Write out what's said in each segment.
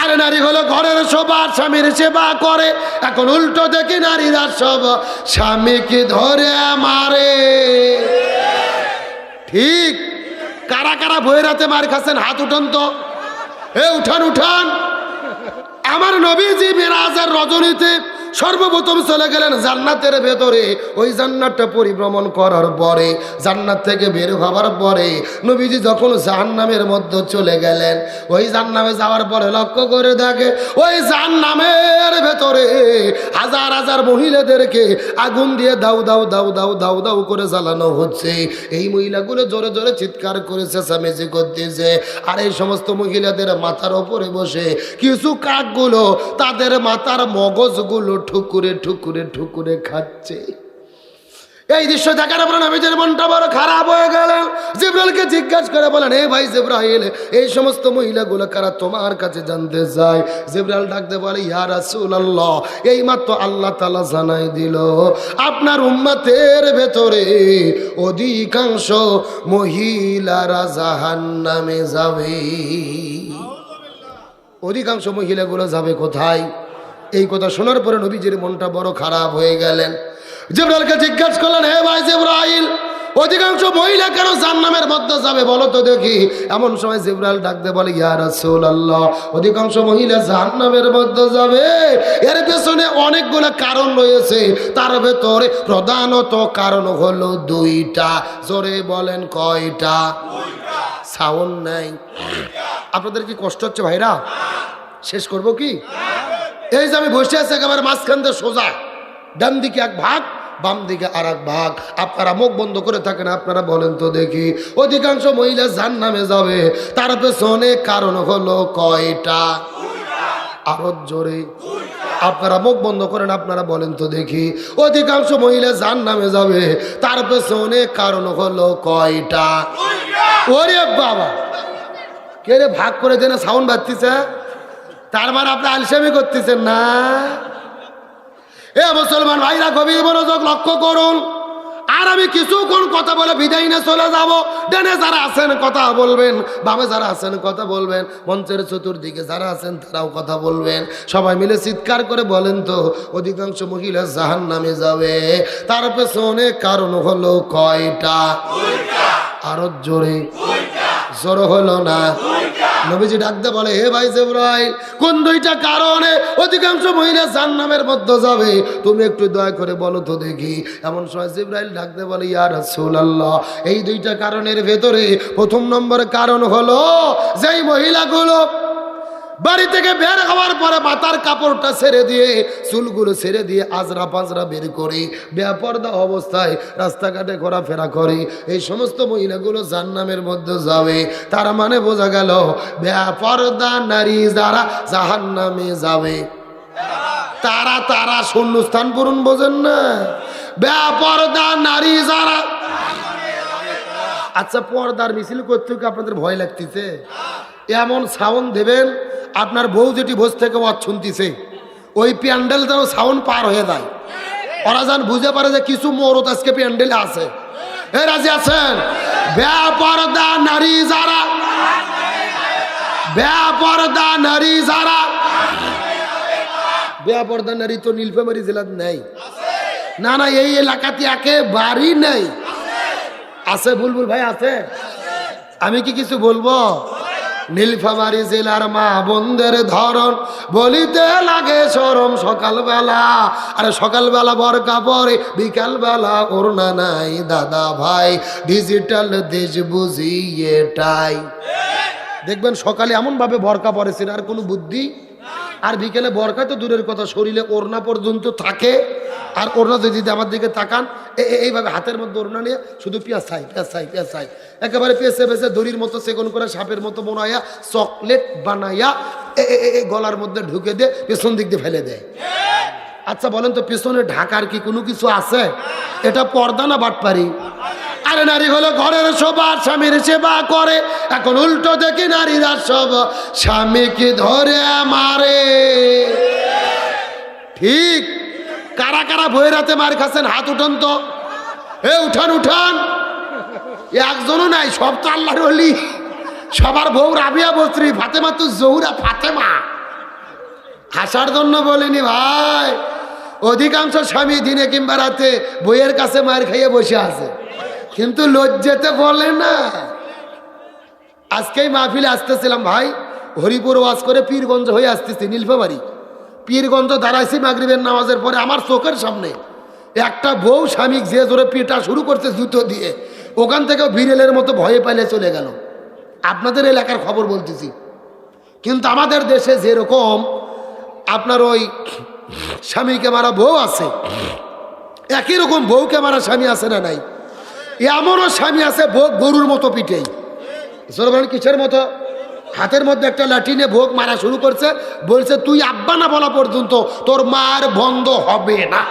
আরে নারী হলো ঘরের শোভা, স্বামীর সেবা করে। এখন উল্টো দেখি নারীরা সব স্বামীকে ধরে মারে। ঠিক। কারা কারা বইয়ের হাতে মার খাচ্ছেন হাত উঠান তো। উঠান উঠান। আমার নবীজি মিরাজের রজনীতে সর্বপ্রথম চলে গেলেন জান্নাতের ভেতরে। ওই জান্নাতটা পরিভ্রমণ করার পরে, জান্নাত থেকে বের হওয়ার পরে নবীজি যখন জাহান্নামের মধ্যে চলে গেলেন, ওই জাহান্নামে যাওয়ার পরে লক্ষ্য করে দেখে ওই জাহান্নামের ভেতরে হাজার হাজার মহিলাদেরকে আগুন দিয়ে দাউ দাউ দাউ দাউ দাউ দাউ করে জ্বালানো হচ্ছে। এই মহিলাগুলো জোরে জোরে চিৎকার করেছে, চেঁচামেচি করতেছে। আর এই সমস্ত মহিলাদের মাথার ওপরে বসে কিছু কাকগুলো তাদের মাথার মগজগুলো ঠুকুরে ঠুকুরে ঠুকুরে খাচ্ছে। এই দৃশ্য দেখার পর নবীজির মনটা বড় খারাপ হয়ে গেল। জিবরাইলকে জিজ্ঞাসা করে বলেন, হে ভাই জিবরাইল, এই সমস্ত মহিলাগুলো কারা তোমার কাছে জানতে চায়? জিবরাইল ডাকতে বলে, ইয়া রাসূলুল্লাহ, এই মাত্র আল্লাহ তাআলা জানাই দিল আপনার উম্মতের ভেতরে অধিকাংশ মহিলারা জাহান্নামে যাবে। অধিকাংশ মহিলাগুলো যাবে কোথায়? এই কথা শোনার পরে নবীজির মনটা বড় খারাপ হয়ে গেলেন। জিবরাইলকে জিজ্ঞাসা করলেন, হে ভাই জিবরাইল, অধিকাংশ মহিলা কেন জাহান্নামের মধ্যে যাবে বলো তো দেখি। এমন সময় জিবরাইল ডাকতে বলে, ইয়া রাসূলুল্লাহ, অধিকাংশ মহিলা জাহান্নামের মধ্যে যাবে, এর পেছনে অনেকগুলো কারণ রয়েছে। তার ভেতরে প্রধানত কারণ হলো দুইটা। জোরে বলেন কয়টা? সাউন্ড নাই। আপনাদের কি কষ্ট হচ্ছে ভাইরা? শেষ করব কি? এই যে আমি বসে আছি একেবারে মাঝখান দিয়ে সোজা, ডান দিকে এক ভাগ, বাম দিকে আর এক ভাগ। আপনারা মুখ বন্ধ করে থাকেন, আপনারা বলেন তো দেখি অধিকাংশ মহিলা জাহান্নামে যাবে, তার পেছনে কারণ হলো কয়টা? আরো জোরে। আপনারা মুখ বন্ধ করেন, আপনারা বলেন তো দেখি অধিকাংশ মহিলা জাহান্নামে যাবে, তার পেছনে কারণ হলো কয়টা? ওরে বাবা, কে রে ভাগ করে দেন, সাউন্ড বাজতেছে। তার মানে আপনি আলসেমি করতেছেন না। এ মুসলমান ভাইরা, গভীর মনোযোগ লক্ষ্য করুন। আর আমি কিছুক্ষণ কথা বলে বিদায় নিয়ে চলে যাব। ডানে যারা আছেন কথা বলবেন, বামে যারা আছেন কথা বলবেন, মঞ্চের চতুর্দিকে যারা আছেন তারাও কথা বলবেন। সবাই মিলে চিৎকার করে বলেন তো অধিকাংশ মহিলা জাহান্নামে যাবে, তার পেছনে কারণ হলো কয়টা? আরো জোরে। জোর হলো না। নবীজি ডাকতে বলে, হে ভাই জিবরাইল, কোন দুইটা কারণে অধিকাংশ মহিলা জাহান্নামের মধ্যে যাবে তুমি একটু দয়া করে বলো তো দেখি। এমন সময় জিবরাইল ডাকতে বলে, ইয়া রাসূলুল্লাহ, এই দুইটা কারণের ভেতরে প্রথম নম্বর কারণ হলো যেই মহিলাগুলো বাড়ি থেকে বের হওয়ার পরে মাথার কাপড়টা ছেড়ে দিয়ে, চুলগুলো ছেড়ে দিয়ে আজরা পাজরা বের করে বেপরদা অবস্থায় রাস্তাঘাটে ঘোরাফেরা করে, এই সমস্ত মহিলাগুলো জাহান্নামের মধ্যে যাবে। তার মানে বোঝা গেল বেপরদা নারী যারা জাহান্নামে যাবে, তারা শূন্যস্থান পূরণ, বোঝেন না? বেপরদা নারী যারা। আচ্ছা, পর্দার মিছিল করতে কি আপনাদের ভয় লাগতেছে? এমন সাউন্ড দেবেন আপনার বউ যেটি বস থেকে ওয়াজ শুনতেছে, ওই প্যান্ডেল যেন সাউন্ড পার হয়ে যায়। ওরা যেন বুঝে পারে যে কিছু মরদ আজকে প্যান্ডেলে আছে। এ রাজি আছেন? বেপরদা নারী যারা, বেপরদা নারী যারা। বেপরদা নারী তো নীলফামারী জেলার নেই। না না, এই এলাকাতে একেবারেই নেই। আছে বুলবুল ভাই, আছে। আমি কি কিছু বলবো? নীলফামারী জেলার মা বোনদের ধরন বলিতে লাগে শরম। সকালবেলা, আরে সকালবেলা বরকা পরে, বিকালবেলা ওড়না নাই। দাদা ভাই, ডিজিটাল দেশ বুঝি এটাই। দেখবেন সকালে এমন ভাবে বরকা পরেছেন আর কোনো বুদ্ধি, আর বিকেলে বরকা তো দূরের কথা, শরীরে ওড়না পর্যন্ত থাকে। আর ওড়না যদি আমার দিকে তাকান, এইভাবে হাতের মধ্যে ওড়না নিয়ে শুধু পেঁয়াজ চাই, পেঁয়াজ চাই, পেঁয়াজ চাই, একেবারে পেঁচে পেঁচে দড়ির মতো সেকন করে সাপের মতো বানাইয়া চকলেট বানাইয়া গলার মধ্যে ঢুকে দিয়ে পেছন দিক দিয়ে ফেলে দেয়। আচ্ছা বলেন তো, পেছনে ঢাকার কি কোনো কিছু আছে? এটা পর্দা না বাটপারি? আরে নারী হলো ঘরের শোভা, স্বামীর সেবা করে। এখন উল্টো দেখি নারীরা সব স্বামীকে ধরে মারে। ঠিক। কারা কারা বইয়ের হাতে মার খাচ্ছেন হাত উঠান তো। উঠান উঠান। একজনও নাই, সব তো আল্লাহর ওলি। সবার বউ রাবিয়া বস্ত্রী, ফাতেমা তো জহুরা ফাতেমা। হাসার জন্য বলিনি ভাই। অধিকাংশ স্বামী দিনে কিংবা রাতে বইয়ের কাছে মার খাইয়ে বসে আছে, কিন্তু লজ্জাতে বলে না। আজকেই মাহফিলে আসতেছিলাম ভাই, হরিপুর ওয়াজ করে পীরগঞ্জ হয়ে আসতেছি, নীলফামারী পীরগঞ্জ দাঁড়াইছি মাগরিবের নামাজের পরে। আমার চোখের সামনে একটা বউ স্বামী যে জোরে পিটা শুরু করছে জুতো দিয়ে, ওখান থেকে বিড়েলের মতো ভয়ে পাইলে চলে গেল। আপনাদের এলাকার খবর বলতেছি। কিন্তু আমাদের দেশে যেরকম আপনার ওই স্বামীকে মারা বউ আছে, একই রকম বউকে মারা স্বামী আছে না নাই? এমনও স্বামী আছে বউ গরুর মতো পিটেই। কিসের মতো? হাতের মধ্যে একটা লাঠি নিয়ে ভোগ মারা শুরু করছে, বলছে তুই আব্বা না বলা পর্যন্ত তোর মার বন্ধ হবে না।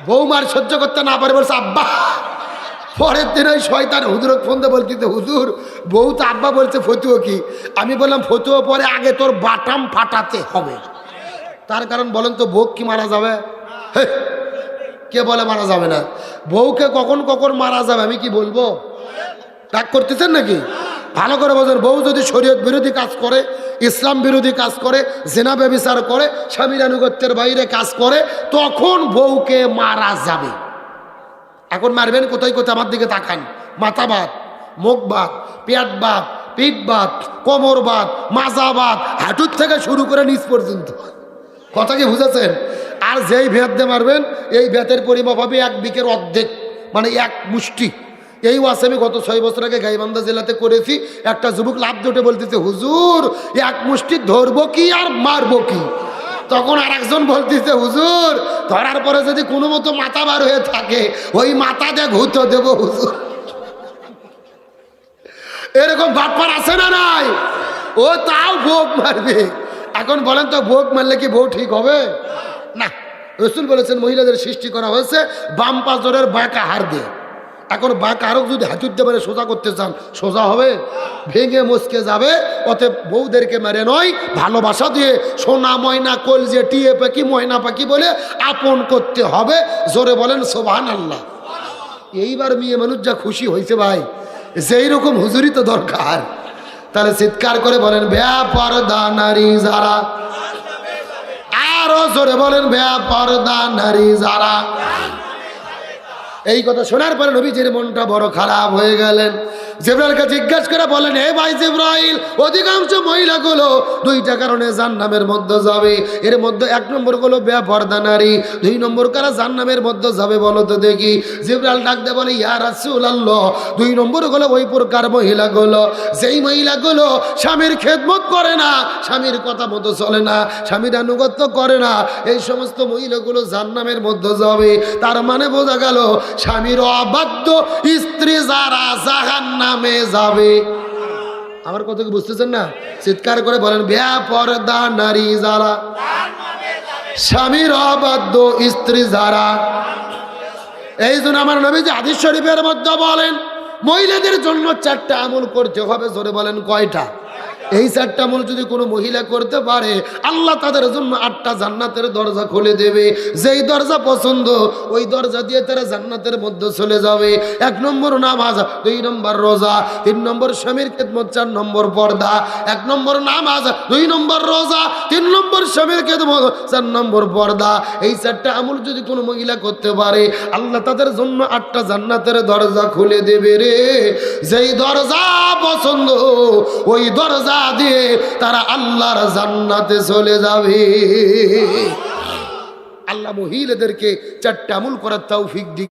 বউ মার সহ্য করতে না পারে বলছে আব্বা। পরের দিন ওই শয়তান হুজুর ফোন দিয়ে বলতে, হুজুর বউ তো আব্বা বলছে, ফতুয়া কি? আমি বললাম ফতুয়া পরে আগে তোর বাটাম ফাটাতে হবে। তার কারণ বলেন তো, বউ কি মারা যাবে? কে বলে মারা যাবে না? বউকে কখন কখন মারা যাবে আমি কি বলবো? রাগ করতেছেন নাকি? ভালো করে বোঝেন, বউ যদি শরীয়ত বিরোধী কাজ করে, ইসলাম বিরোধী কাজ করে, জিনা ব্যভিচার করে, স্বামীর আনুগত্যের বাইরে কাজ করে, তখন বউকে মারা যাবে। এখন মারবেন কোথায় কোথায়? আমার দিকে তাকান। মাথা বাদ, মুখ বাদ, পেট বাদ, পিঠ বাদ, কোমর বাদ, মাজা বাদ, হাঁটুর থেকে শুরু করে নিচ পর্যন্ত। কথা কি বুঝেছেন? আর যেই ভেদ দিয়ে মারবেন, এই ভেতের পরিমাপ হবে 1 বিঘের অর্ধেক, মানে 1 মুষ্টি। এই ওয়াজ আমি গত 6 বছর আগে গাইবান্ধা জেলাতে করেছি। একটা যুবক লাভ জোটে বলতেছে, হুজুর 1 মুষ্টি ধরবো কি আর মারবো কি? তখন আর একজন বলতেছে, হুজুর ধরার পরে যদি কোনো মতো মাথা বার হয়ে থাকে, ওই মাথা দিয়ে ঘুরতে দেবো হুজুর। এরকম বাটপার আছে না নাই? ও তাও ভোগ মারবে। এখন বলেন তো, ভোগ মারলে কি বউ ঠিক হবে? না। রসুল বলেছেন মহিলাদের সৃষ্টি করা হয়েছে বাম পাঁজরের বাঁকা হাড় দিয়ে। এখন বাঁকা হাড়ক যদি হাঁটুতে পারে সোজা করতে চান, সোজা হবে? ভেঙে মুচকে যাবে। অতএব বউদেরকে মেরে নয়, ভালোবাসা দিয়ে সোনা ময়না কলজে টিয়ে পাখি ময়না পাখি বলে আপন করতে হবে। জোরে বলেন সুবহানাল্লাহ। এইবার মেয়ে মানুষ যা খুশি হয়েছে ভাই, যেই রকম হুজুরি তো দরকার। তাহলে চিৎকার করে বলেন বেপরদা নারী যারা, আরো জোরে বলেন বেপরদা নারী যারা। এই কথা শোনার পরে নবীজির মনটা বড় খারাপ হয়ে গেলেন। জিবরাইলকে জিজ্ঞাসা করে বলেন, হে ভাই জিবরাইল, অধিকাংশ মহিলাগুলো 2টা কারণে জাহান্নামের মধ্যে যাবে। এর মধ্যে 1 নম্বর হলো বেপরদা নারী, 2 নম্বর কারা জাহান্নামের মধ্যে যাবে বলো তো দেখি? জিবরাইল ডাক দিয়ে বলে, ইয়া রাসূলুল্লাহ, 2 নম্বর হলো ওই প্রকার মহিলাগুলো যেই মহিলাগুলো স্বামীর খেদমত করে না, স্বামীর কথা মতো চলে না, স্বামীর আনুগত্য করে না। এই সমস্ত মহিলাগুলো জাহান্নামের মধ্যে যাবে। তার মানে বোঝা গেল স্বামীর অবাধ্য স্ত্রী যারা জাহান্নামে যাবে। আমার কথা কি বুঝতেছেন না? চিৎকার করে বলেন বেপরদা নারী যারা, স্বামীর অবাধ্য স্ত্রী যারা। এই জন্য আমার নবীজি হাদিস শরীফের মধ্যে বলেন, মহিলাদের জন্য 4টা আমল করতে হবে। জোরে বলেন কয়টা? এই 4টা আমল যদি কোনো মহিলা করতে পারে, আল্লাহ তাদের জন্য 8টা জান্নাতের দরজা খুলে দেবে। যেই দরজা পছন্দ ওই দরজা দিয়ে তারা জান্নাতের মধ্যে চলে যাবে। 1 নম্বর নামাজ, 2 নম্বর রোজা, 3 নম্বর স্বামীর খেদমত, 4 নম্বর পর্দা। 1 নম্বর নামাজ, 2 নম্বর রোজা, 3 নম্বর স্বামীর খেদমত, 4 নম্বর পর্দা। এই 4টা আমল যদি কোনো মহিলা করতে পারে, আল্লাহ তাদের জন্য 8টা জান্নাতের দরজা খুলে দেবে রে। যেই দরজা পছন্দ ওই দরজা দিয়ে তারা আল্লাহর জান্নাতে চলে যাবে। আল্লাহ মহিলাদেরকে 4টা আমল করার তৌফিক দিক।